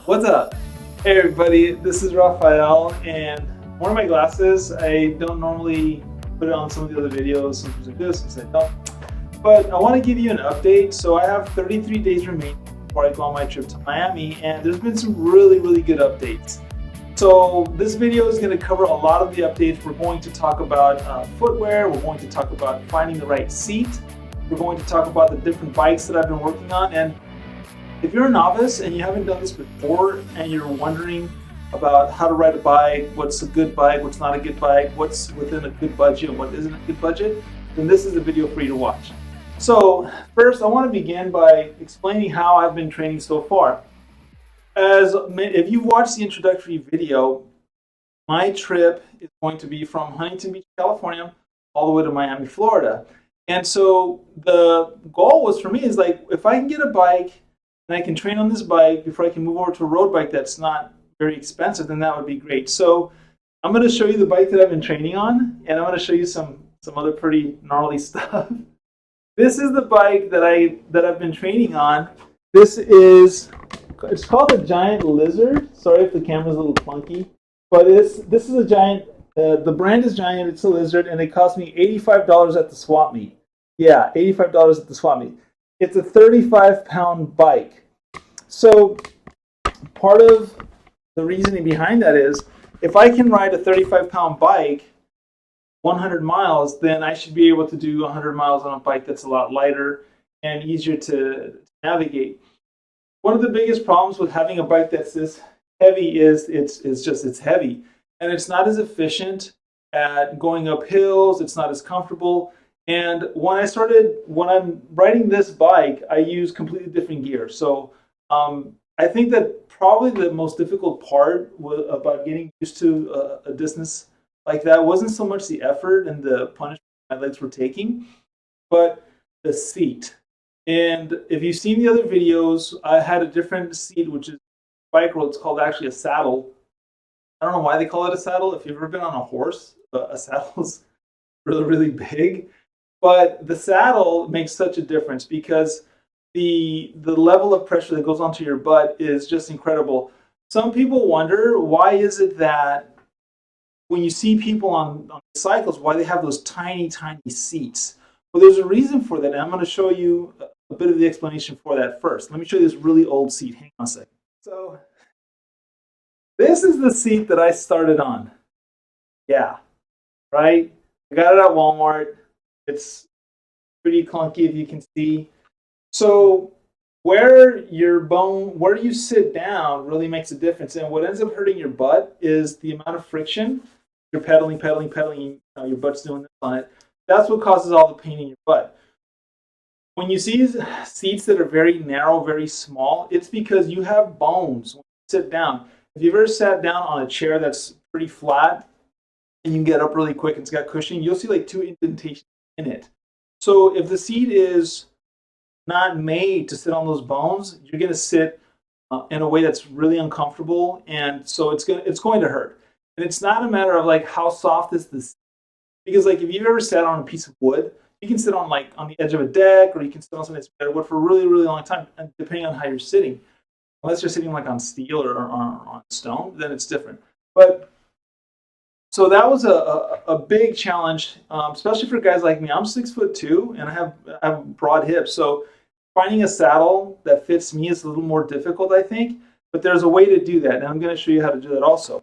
What's up? Hey everybody, this is Raphael, and one of my glasses, I don't normally put it on some of the other videos, sometimes I do, sometimes I don't. But I want to give you an update. So I have 33 days remaining before I go on my trip to Miami, and there's been some really good updates. So this video is going to cover a lot of the updates. We're going to talk about footwear, we're going to talk about finding the right seat, we're going to talk about the different bikes that I've been working on, and if you're a novice and you haven't done this before and you're wondering about how to ride a bike, what's a good bike, what's not a good bike, what's within a good budget and what isn't a good budget, then this is the video for you to watch. So first, I want to begin by explaining how I've been training so far. If you watched the introductory video, my trip is going to be from Huntington Beach, California, all the way to Miami, Florida. And so the goal was for me is like, if I can get a bike and I can train on this bike before I can move over to a road bike that's not very expensive, then that would be great. So I'm going to show you the bike that I've been training on, and I'm going to show you some other pretty gnarly stuff. This is the bike that I've been training on. It's called a Giant Lizard. Sorry if the camera's a little clunky, but this is a Giant. The brand is Giant. It's a Lizard, and it cost me $85 at the swap meet. Yeah, $85 at the swap meet. It's a 35-pound bike. So part of the reasoning behind that is if I can ride a 35-pound bike 100 miles, then I should be able to do 100 miles on a bike that's a lot lighter and easier to navigate. One of the biggest problems with having a bike that's this heavy is it's heavy, and it's not as efficient at going up hills. It's not as comfortable. And when I'm riding this bike, I use completely different gear. So I think that probably the most difficult part about getting used to a distance like that wasn't so much the effort and the punishment my legs were taking, but the seat. And if you've seen the other videos, I had a different seat, which is bike roll. It's called actually a saddle. I don't know why they call it a saddle. If you've ever been on a horse, a saddle is really big. But the saddle makes such a difference because the level of pressure that goes onto your butt is just incredible. Some people wonder, why is it that when you see people on cycles, why they have those tiny seats? Well, there's a reason for that, and I'm going to show you a bit of the explanation for that first. Let me show you this really old seat. Hang on a second. So this is the seat that I started on. Yeah, right? I got it at Walmart. It's pretty clunky, if you can see. So where you sit down really makes a difference. And what ends up hurting your butt is the amount of friction. You're pedaling, your butt's doing this on it. That's what causes all the pain in your butt. When you see seats that are very narrow, very small, it's because you have bones when you sit down. If you've ever sat down on a chair that's pretty flat and you can get up really quick and it's got cushioning, you'll see like 2 indentations in it. So if the seat is not made to sit on those bones, you're going to sit in a way that's really uncomfortable, and so it's going to hurt. And it's not a matter of like how soft is this, because like if you've ever sat on a piece of wood, you can sit on like on the edge of a deck, or you can sit on something that's made of wood for a really long time, and depending on how you're sitting. Unless you're sitting like on steel or on stone, then it's different. But so that was a big challenge, especially for guys like me. I'm 6'2", and I have broad hips. So finding a saddle that fits me is a little more difficult, I think. But there's a way to do that, and I'm going to show you how to do that also.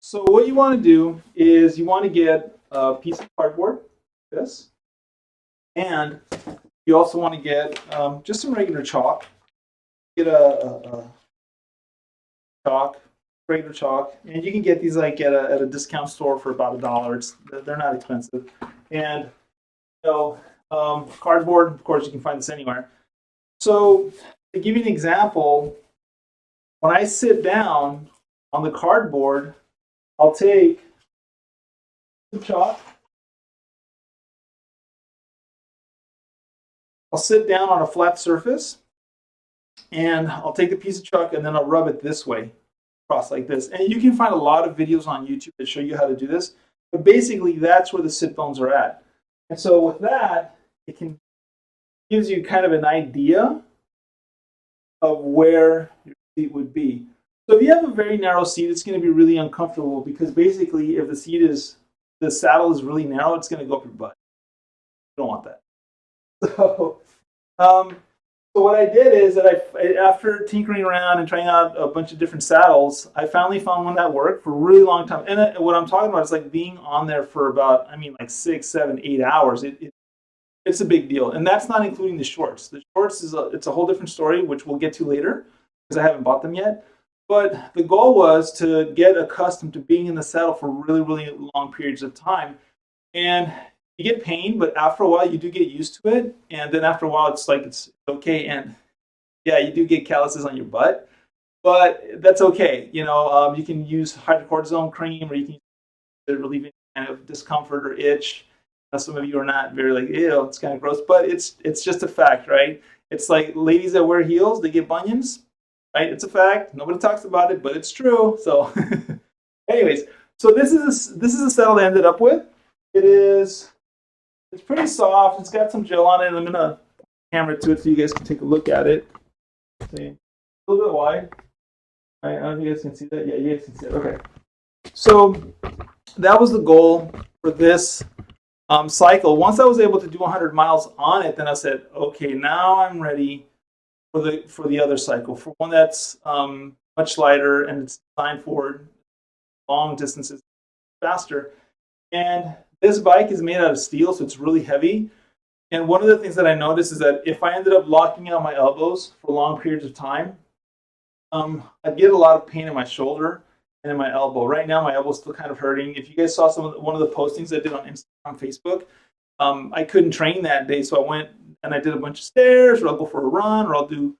So what you want to do is you want to get a piece of cardboard, this, and you also want to get just some regular chalk. Get a chalk. Regular chalk, and you can get these like at a discount store for about $1. They're not expensive. And cardboard, of course, you can find this anywhere. So to give you an example, when I sit down on the cardboard, I'll take the chalk. I'll sit down on a flat surface, and I'll take a piece of chalk and then I'll rub it this way, across like this. And you can find a lot of videos on YouTube that show you how to do this, but basically that's where the sit bones are at. And so with that, it gives you kind of an idea of where your seat would be. So if you have a very narrow seat, it's going to be really uncomfortable because basically, if the saddle is really narrow, it's going to go up your butt. You don't want that. So, um, so what I did is that after tinkering around and trying out a bunch of different saddles, I finally found one that worked for a really long time. And what I'm talking about is like being on there for about, I mean, like 6, 7, 8 hours. It's a big deal, and that's not including the shorts. The shorts it's a whole different story, which we'll get to later because I haven't bought them yet. But the goal was to get accustomed to being in the saddle for really, really long periods of time. And you get pain, but after a while, you do get used to it. And then after a while, it's like it's okay. And yeah, you do get calluses on your butt, but that's okay. You can use hydrocortisone cream, or you can use it to relieve any kind of discomfort or itch. Some of you are not very like, ew, it's kind of gross, but it's just a fact, right? It's like ladies that wear heels, they get bunions, right? It's a fact. Nobody talks about it, but it's true. So, anyways, so this is the saddle I ended up with. It's pretty soft. It's got some gel on it. I'm gonna camera to it so you guys can take a look at it. See, a little bit wide. I don't know if you guys can see that. Yeah, you guys can see it. Okay. So that was the goal for this cycle. Once I was able to do 100 miles on it, then I said, okay, now I'm ready for the other cycle, for one that's much lighter and it's designed for long distances faster. And this bike is made out of steel, so it's really heavy. And one of the things that I noticed is that if I ended up locking out my elbows for long periods of time, I'd get a lot of pain in my shoulder and in my elbow. Right now, my elbow's still kind of hurting. If you guys saw one of the postings I did on Instagram, Facebook, I couldn't train that day, so I went and I did a bunch of stairs, or I'll go for a run, or I'll do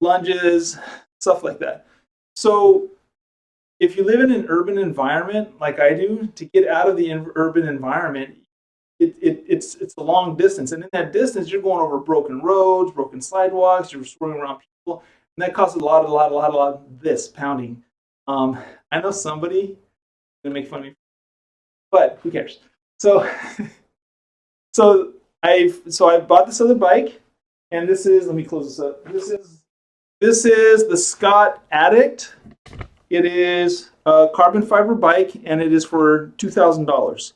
lunges, stuff like that. So if you live in an urban environment like I do, to get out of the urban environment, it's a long distance. And in that distance, you're going over broken roads, broken sidewalks, you're swerving around people, and that causes a lot of this pounding. I know somebody is going to make fun of me, but who cares? So, so I bought this other bike, and this is, let me close this up. This is the Scott Addict. It is a carbon fiber bike, and it is for $2,000.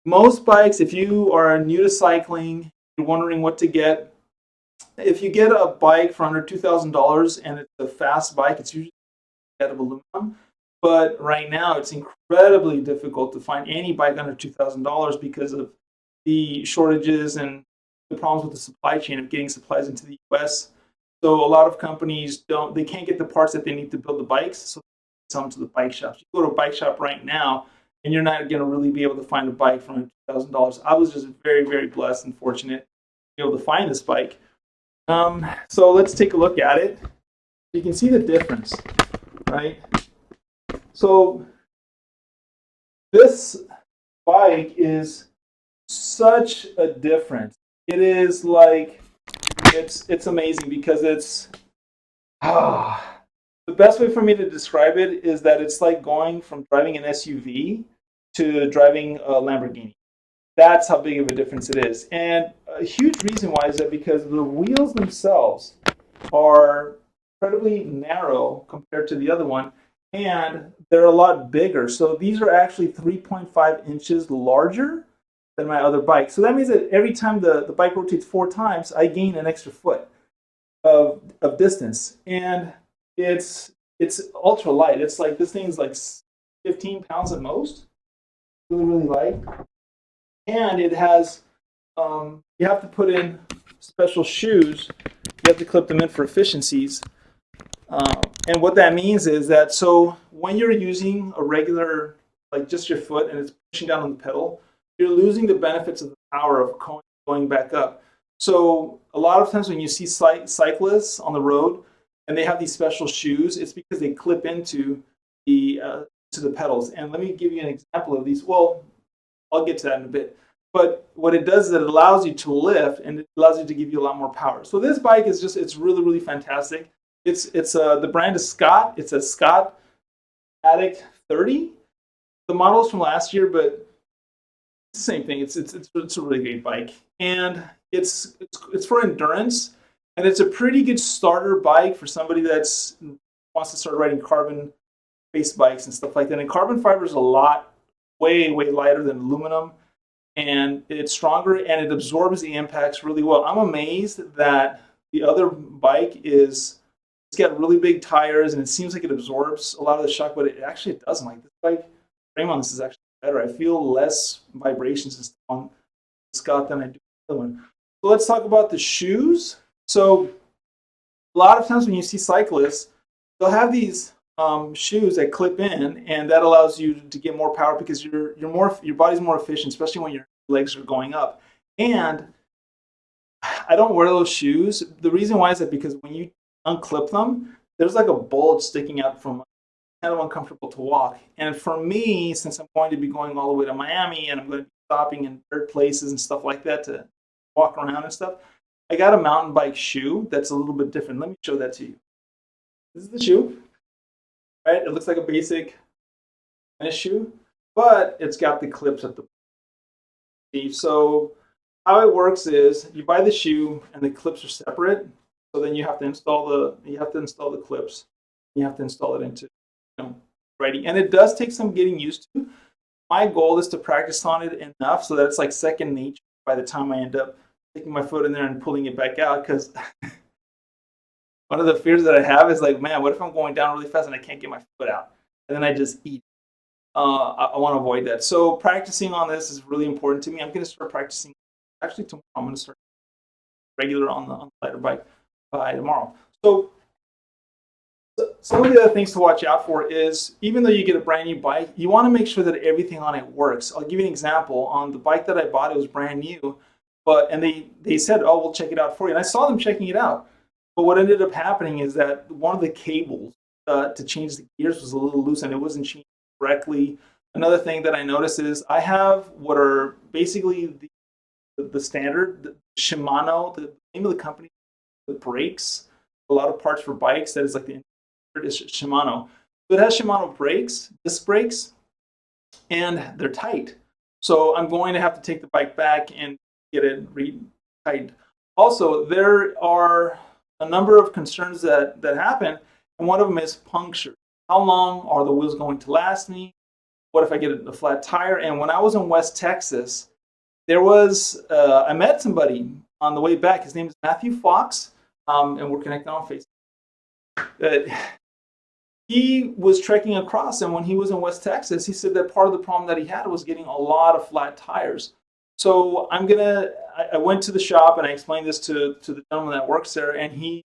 Most bikes, if you are new to cycling, you're wondering what to get. If you get a bike for under $2,000 and it's a fast bike, it's usually made of aluminum. But right now, it's incredibly difficult to find any bike under $2,000 because of the shortages and the problems with the supply chain of getting supplies into the U.S. So a lot of companies they can't get the parts that they need to build the bikes, so they sell them to the bike shops. You go to a bike shop right now, and you're not going to really be able to find a bike for $2,000. I was just very, very blessed and fortunate to be able to find this bike. So let's take a look at it. You can see the difference, right? So this bike is such a difference. It is like, it's amazing because it's, the best way for me to describe it is that it's like going from driving an SUV to driving a Lamborghini. That's how big of a difference it is. And a huge reason why is that because the wheels themselves are incredibly narrow compared to the other one, and they're a lot bigger. So these are actually 3.5 inches larger than my other bike. So that means that every time the bike rotates 4 times, I gain an extra foot of distance. And it's ultra light. It's like, this thing's like 15 pounds at most. Really, really light. And it has, you have to put in special shoes. You have to clip them in for efficiencies. And what that means is that, so when you're using a regular, like just your foot, and it's pushing down on the pedal, you're losing the benefits of the power of going back up. So a lot of times when you see cyclists on the road and they have these special shoes, it's because they clip into the pedals. And let me give you an example of these. Well, I'll get to that in a bit. But what it does is it allows you to lift, and it allows you to give you a lot more power. So this bike is just, it's really, really fantastic. The brand is Scott. It's a Scott Addict 30. The model is from last year, but it's the same thing. It's a really great bike, and it's for endurance, and it's a pretty good starter bike for somebody that's wants to start riding carbon-based bikes and stuff like that. And carbon fiber is a lot, way lighter than aluminum, and it's stronger and it absorbs the impacts really well. I'm amazed that the other bike it's got really big tires and it seems like it absorbs a lot of the shock, but it actually doesn't. Like this bike frame on this is actually better. I feel less vibrations on Scott than I do the other one. So let's talk about the shoes. So a lot of times when you see cyclists, they'll have these shoes that clip in, and that allows you to get more power because your body's more efficient, especially when your legs are going up. And I don't wear those shoes. The reason why is that because when you unclip them, there's like a bulge sticking out from, kind of uncomfortable to walk. And for me, since I'm going to be going all the way to Miami and I'm going to be stopping in dirt places and stuff like that to walk around and stuff, I got a mountain bike shoe that's a little bit different. Let me show that to you. This is the shoe, right? It looks like a basic tennis shoe, but it's got the clips at the bottom. So how it works is you buy the shoe and the clips are separate. So then you have to install the clips. You have to install it into riding, and it does take some getting used to. My goal is to practice on it enough so that it's like second nature by the time I end up sticking my foot in there and pulling it back out. Because one of the fears that I have is like, man, what if I'm going down really fast and I can't get my foot out, and then I just eat? I want to avoid that. So practicing on this is really important to me. I'm going to start practicing. Actually, tomorrow I'm going to start regular on the lighter bike by tomorrow. So some of the other things to watch out for is, even though you get a brand new bike, you want to make sure that everything on it works. I'll give you an example. On the bike that I bought, it was brand new, and they said, oh, we'll check it out for you. And I saw them checking it out. But what ended up happening is that one of the cables to change the gears was a little loose and it wasn't changed correctly. Another thing that I noticed is I have what are basically the standard, the Shimano, the name of the company, the brakes, a lot of parts for bikes, that is like the is Shimano. So it has Shimano brakes, disc brakes, and they're tight. So I'm going to have to take the bike back and get it re-tightened. Also, there are a number of concerns that happen, and one of them is puncture. How long are the wheels going to last me? What if I get a flat tire? And when I was in West Texas, there was I met somebody on the way back. His name is Matthew Fox, and we're connected on Facebook. He was trekking across, and when he was in West Texas, he said that part of the problem that he had was getting a lot of flat tires. So I went to the shop and I explained this to the gentleman that works there, and the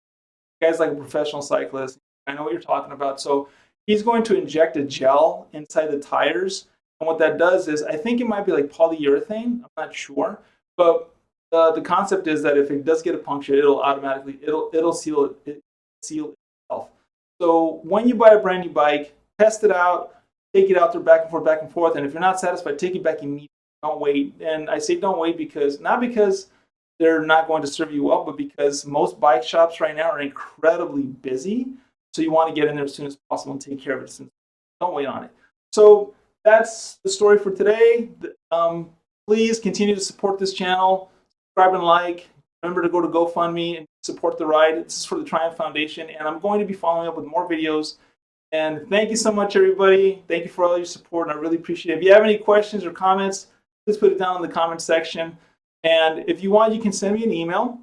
guy's like a professional cyclist. I know what you're talking about. So he's going to inject a gel inside the tires, and what that does is, I think it might be like polyurethane. I'm not sure, but the concept is that if it does get a puncture, it'll automatically seal itself. So when you buy a brand new bike, test it out, take it out there back and forth, and if you're not satisfied, take it back immediately. Don't wait. And I say don't wait not because they're not going to serve you well, but because most bike shops right now are incredibly busy. So you want to get in there as soon as possible and take care of it. Don't wait on it. So that's the story for today. Please continue to support this channel. Subscribe and like. Remember to go to GoFundMe and support the ride. This is for the Triumph Foundation, and I'm going to be following up with more videos. And thank you so much, everybody. Thank you for all your support, and I really appreciate it. If you have any questions or comments, please put it down in the comment section. And if you want, you can send me an email.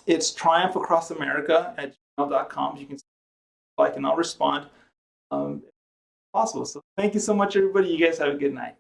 It's triumphacrossamerica@gmail.com. You can like, and I'll respond if possible. So thank you so much, everybody. You guys have a good night.